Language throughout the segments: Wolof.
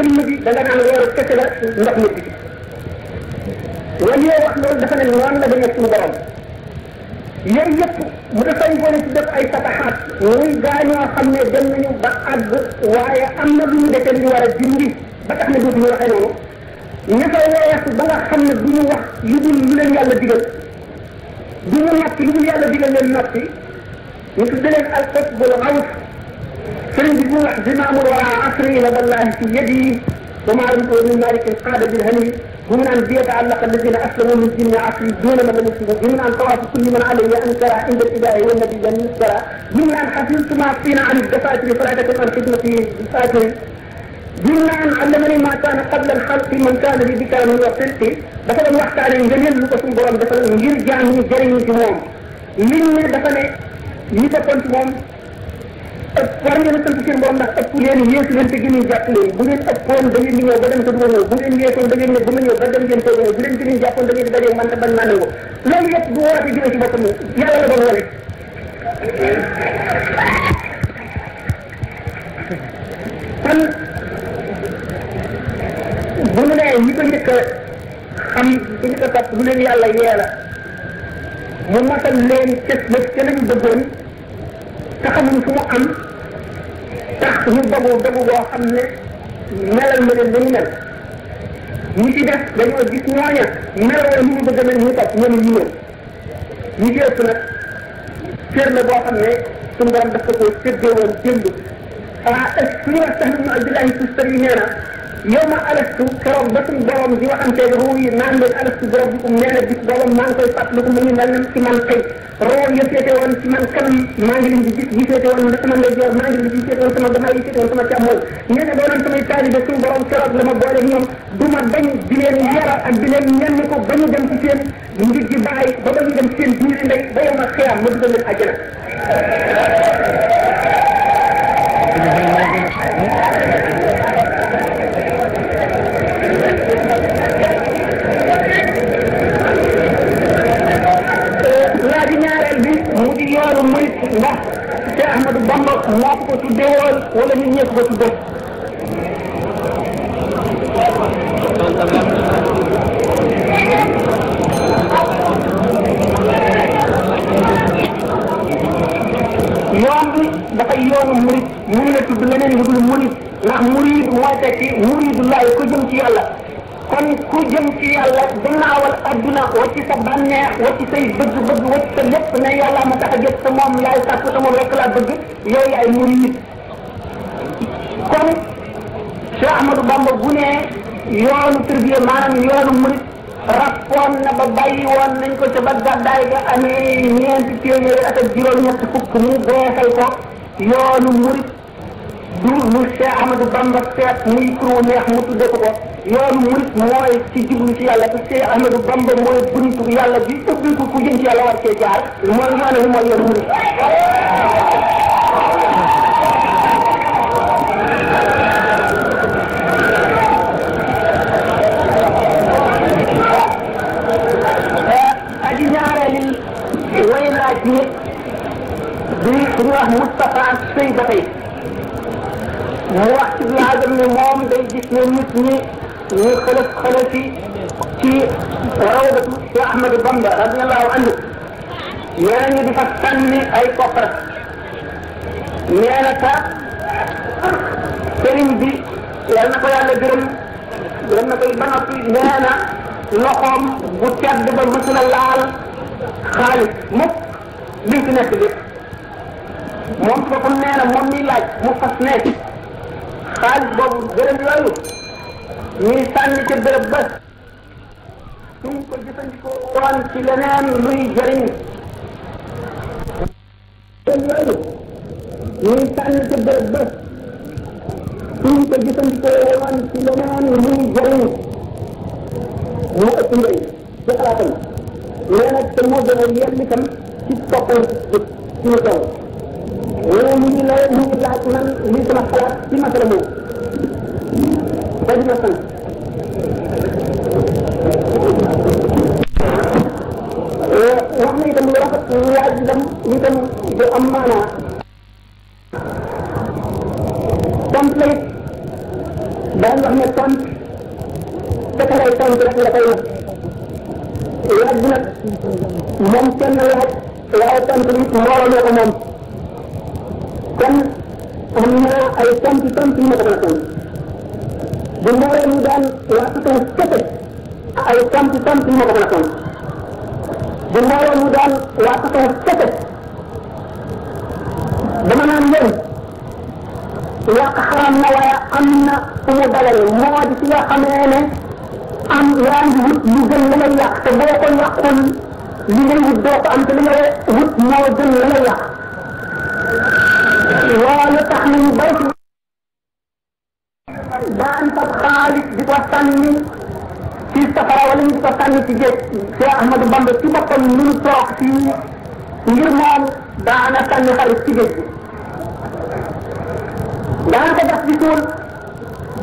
jëmm bi da nga naan weeru kese la ndox nit bi wala yow wax loolu dafa ne noonu la demee suñu borom yooyu yëpp mu dafay boole ci def ay fataxaat muy gaañoo xam ne dem nañu ba àgg waaye am na lu ñu defee lu ñu war a dindi ba tax na dootuñu waxee noonu ña fa weesu ba nga xam ne du ñu wax lu dul lu leen yàlla digal du ñu noppi lu dul yàlla digal leen noppi ñu tudde leen al qutbul xawf sëriñ bi mu wax zimaamul wara asri la wallahi fi yadi wa maa rumtu min malikin qaada bil hani هم أن بيتعلق الذين أسلموا من الجن عصر دون من لم يسلموا هم أن طواف كل من عليه أنكر عند الإله والنبي لم يذكر هم أن حفظت ما فينا عن الدفاتر فلا تكن عن خدمة الدفاتر هم أن علمني ما كان قبل الخلق من كان لي ذكر من وصلت دفل الوقت على جميل لقسم برام دفل يرجع من جريم تمام من دفل يتكون تمام war ngeen a sant seen borom ndax ëpp leen yéesu leen te gën a jàpp leen bu ngeen ëppoon da ngeen di ñëw ba dem te du ma ñëw bu ngeen yéesoon da ngeen ne bu ma ñëw ba dem ngeen toog ñëw bu leen gën a jàppoon da ngeen di dajeeg man te bañ naa nangu loolu yëpp du woote jóge ci boppam yàlla la doon wane kon bu ñu nee ñi ko njëkk a xam ko njëkk a topp bu leen yàlla yee la mu matal leen cës ba ca lañu bëggoon te xamuñ fu mu am tax ñu dogu boo xam ne melal ma leen dañu mel ñi ci def dañoo gis ñooña melal ñu bëgg a mel ñu topp ñoom ñu ñëw ñi ci ëpp nag cër la boo xam ne suñu borom daf ko séddee woon démb suñu wax sax ibnu abdillahi tustari nee na yow ma alastu keroog ba suñu borom di waxanteeg ruu yi naan leen alastu borom bi nee na bis boobam maa ngi koy fàttaliku mu ngi mel ne ci man tey roo ya féete woon ci man kanam maa ngi leen di gis yi féete woon sama ndeyjoor maa ngi leen di gis féete woon sama gannaaw yi féete woon sama càmmoñ nee na doonoon samay taalibe suñu borom keroog la ma boole ñoom du ma bañ di leen yara ak di leen ñenn ko ba ñu dem ci seen ngir gi bàyyi ba ñu dem ci seen biiri ndey ba yow ma xiyam ma dugal leen àjjana laaji ñaareel bi mu di yoonu murit ndax Cheikh Ahmadou Bamba moo ko tudde woon wala ñun ñëpp ko tudde yoon bi dafay yoonu murit mun la tudd leneen lu dul murit ndax murid mooy tekki muridullahi ko jëm ci yàlla kon ku jëm ci yàlla gannaawal adduna wacc sa bànneex wacc say bëgg-bëgg wacc sa lépp ne yàlla ma tax a jëf te moom laay sàkku te moom rek laa bëgg yow yaay murid kon Cheikh Ahmadou Bamba bu ne yoonu tërbiya maanaam yoonu murid rappoon na ba bàyyi woon nañ ko ca ba gàddaay ga amee ñeenti téeméeri at ak juróom-ñett fukk mu beesal ko yoonu murid du lu Cheikh Ahmadou Bamba seet muy pour neex mu tudde ko ko yoonu murid mooy ci jublu ci yàlla te Cheikh Ahmadou Bamba mooy buntu yàlla bi ubbi ko ku jëm ci yàlla war cee jaar mooy yoonu mooy yoonu murid aji ñaareelil way laaj ni bi ku ñu wax Moustapha Sey ba tey mu wax ci laajam ne moom day gis ne nit ñi ñu xëlëfi ci rawdatu Cheikh Ahmadou Bamba radiyallahu anhu nee nañu di fa sànni ay koppar nee na ta sëriñ bi yal na ko yàlla gërëm gërëm na koy ba noppi nee na loxoom bu tedd ba mësula laal xaalis mukk liñ ci nekk lépp moom ci boppam nee na moom miy laaj mu fas nekk xaalis boobu gërëm yooyu ñuy sànni ca bërëb ba suñ ko jëfandikoo woon ci leneen luy jëriñ gërëm yooyu ñuy sànni ca bërëb ba suñ ko jëfandikoo woon ci leneen luy jëriñ moo ëpp njëriñ ci xalaatam nee na te moo gën a yell itam ci toppal ci ñu toll nee mu ngi laaj man li sama xalaat ci masala moom ba dina sant wax na itam lu rafet laaj itam du am maanaa tontu la it daan wax ne tont dafa lay tont rek nga koy wax laaj bi nag moom kenn laaj waaye tont bi mbooloo ñoo ko moom kon am na ay tont yu ma ko mën a tont bu mbooloo ñu daan waa façon kese ay tont yu ma ko mën a tont bu mbooloo ñu daan waa façon kese dama naan yéen yàq xaram na waaye am na fu mu dalal moo di ci nga xamee ne am yaa ngi wut lu gën la lay yàq te boo ko yàqul li ngay wut doo ko am te li nga wut moo gën la lay yàq loolu tax na ñu bari daan fab xaalis di ko sànni ci safara wala ñu di ko sànni ci géej Cheikh Ahmadou Bamba ci boppam ñu toog fii ngir moom daana sànni xaalis ci géej gi daana ko def di suul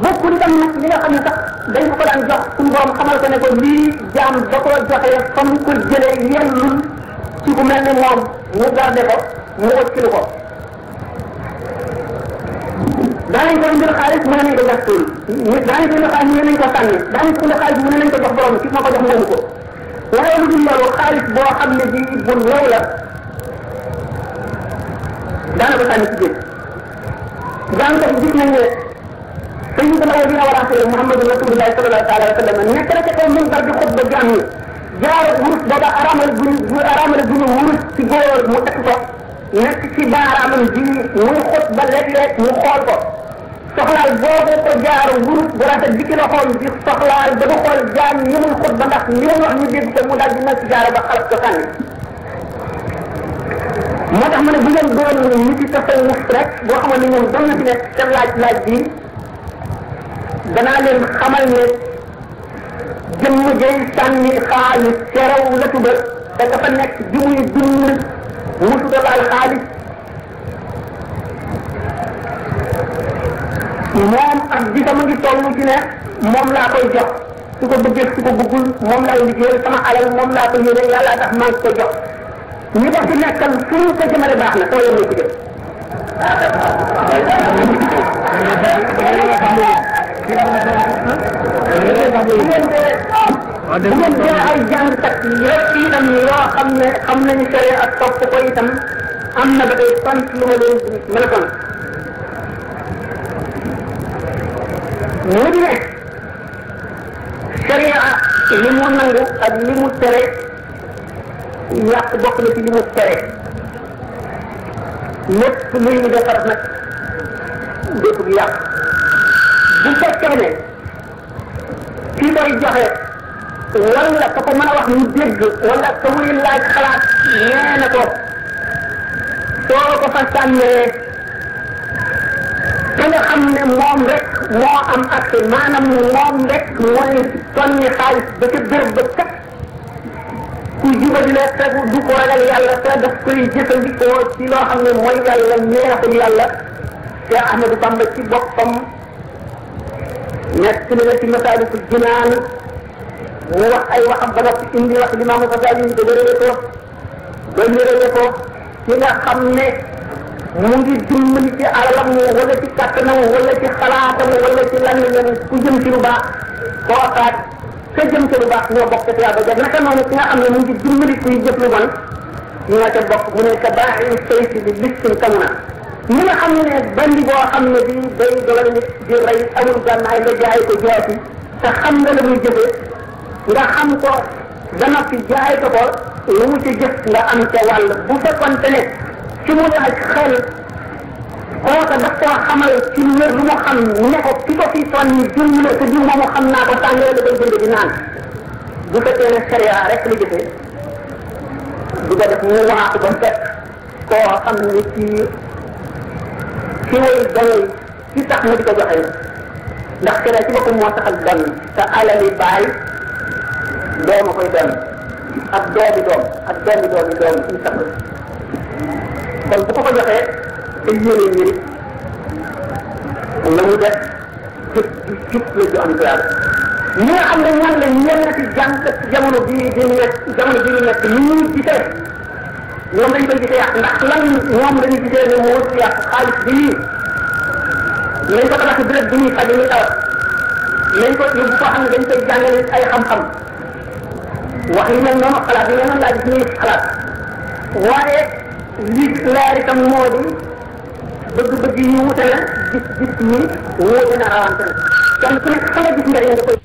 bokkul itam nag li nga xam ne sax dañ ko daan jox suñu borom xamal ko ne ko lii jaam da ko joxee fa mu ko jëlee yellul ci ku mel ne moom mu garde ko mu wëccilu ko daanañ ko indil xaalis mën nañ ko gas suul daanañ ko indil xaalis mën nañ ko sànni daanañ ko indil xaalis mën nañ ko jox borom ci ma ko jox moomu ko waaye lu dul loolu xaalis boo xam ne bii bu lew la daana ko sànni ci géej daan ko gis nañ ne sayyidul awwalina wal axirin Muhammadu Rasulullah sallallahu alayhi wa sallam nekk na ca kaw minbar di xutba jaam yi jaar wurus booba araamale bu ñu wurus ci góor mu teg ko nekk ci baaraamam ji muy xutba léeg-léeg mu xool ko soxlaal boobu ko jaar wurus bu rafet bi ki la xool di soxlaal ba du xool jaam ñi muy xutba ndax li mu wax ñu dégg ko mu daal di mën ci jaara ba xalab ko sànni moo tax ma ne bu ngeen doon nit yi tasawuf rek boo xamal ne ñoom doon na ci nekk seen laaj bi danaa leen xamal ne jëmm jëy sànni xaalis seraw la tuba te dafa nekk ji muy dund musuta laal xaalis moom ak gisama ngi toll ci ne moom laa koy jox su ko bëggee su ko bëggul moom laay liggéeyal sama alal moom laa ko yéene yàlla tax maa ngi ko jox ñi ko fi nekkal fu ñu ko jëmale baax na soo yemee ci dem bu ngeen dee ay jàngkat yëpp itam yoo xam ne xam nañu sere ak topp ko itam am na ba tey sant lu ma leen mën a sant mu di ne sharia li mu nangu ak li mu tere yàq bokk na ci li mu tere lépp luy defar nag bépp gi yàq bu fekkee ne kii koy joxe wala ka ko mën a wax mu dégg wala ka muy laaj xalaat nee na ko soo ko fa sànnee ka nga xam ne moom rek moo am accès maanaam moom rek mooy sonni xaalis ba ca béréb ba kat ku juba di la tegu du ko ragal yàlla te daf koy jëfandikoo ci loo xam ne mooy yàlla neexul yàlla Cheikh Ahmadou Bamba ci boppam nekk na ci Masaalikul Jinaan mu wax ay waxam ba noppi indi wax Limaamu Gasaali yi dëgërale ko dëgërale ko ci nga xam ne mu ngi dimbali ci alalam wala ci kàttanam wala ci xalaatam wala ci lan leen ku jëm ci lu baax kookaat ka jëm ci lu baax ñoo bokk ca ba jag naka noonu ki nga xam ne mu ngi dimbali kuy jëf lu bon ñoo ca bokk mu ne ka baaxi sayfi bi listin kamuna ñi nga xam ne bandi boo xam ne bi day dogal nit di rey amul gànnaay nga jaay ko jaasi te xam nga la muy jëfee nga xam ko ba noppi jaay ko ko lu mu ci jëf nga am ca wàll bu fekkonte ne ci mu laaj xel kooka daf koo xamal ci lu wér lu mu xam ne ko ki ko fi sonni jëmm la te diw moomu xam naa ko sàngee la koy jënd di naan bu fekkee ne sharia rek la jëfee du ko def mu waaxu ba fekk koo xam ne ci way doy ci tax mu di ko joxe ndax sharia ci boppam moo taxal doon te alali baay dooma koy doon ak doomi doom ak doomi doomi doom ci sax kon bu ko ko joxee te yéene ñi la mu def jub jub la ju am yàlla ñi nga xam ne ñan la ñenn ci jàng jamono bii di nekk jamono bii di nekk ni ñuy gisee ñoom dañ koy gisee yàq ndax lan ñoom dañuy gisee ne moo ci yàq xaalis bi nañ ko tabax béréb bi ñuy faj ñuy tawat lañ ko yóbbu koo xam ne dañ koy jàngale ay xam-xam wax yi mel noonu xalaat yi mel noonu laa gis ñuy xalaat waaye li leer itam moo di bëgg-bëgg yi wute na gis-gis yi wute na rawante na kenn ku nekk xam nga gis njëriñ nga koy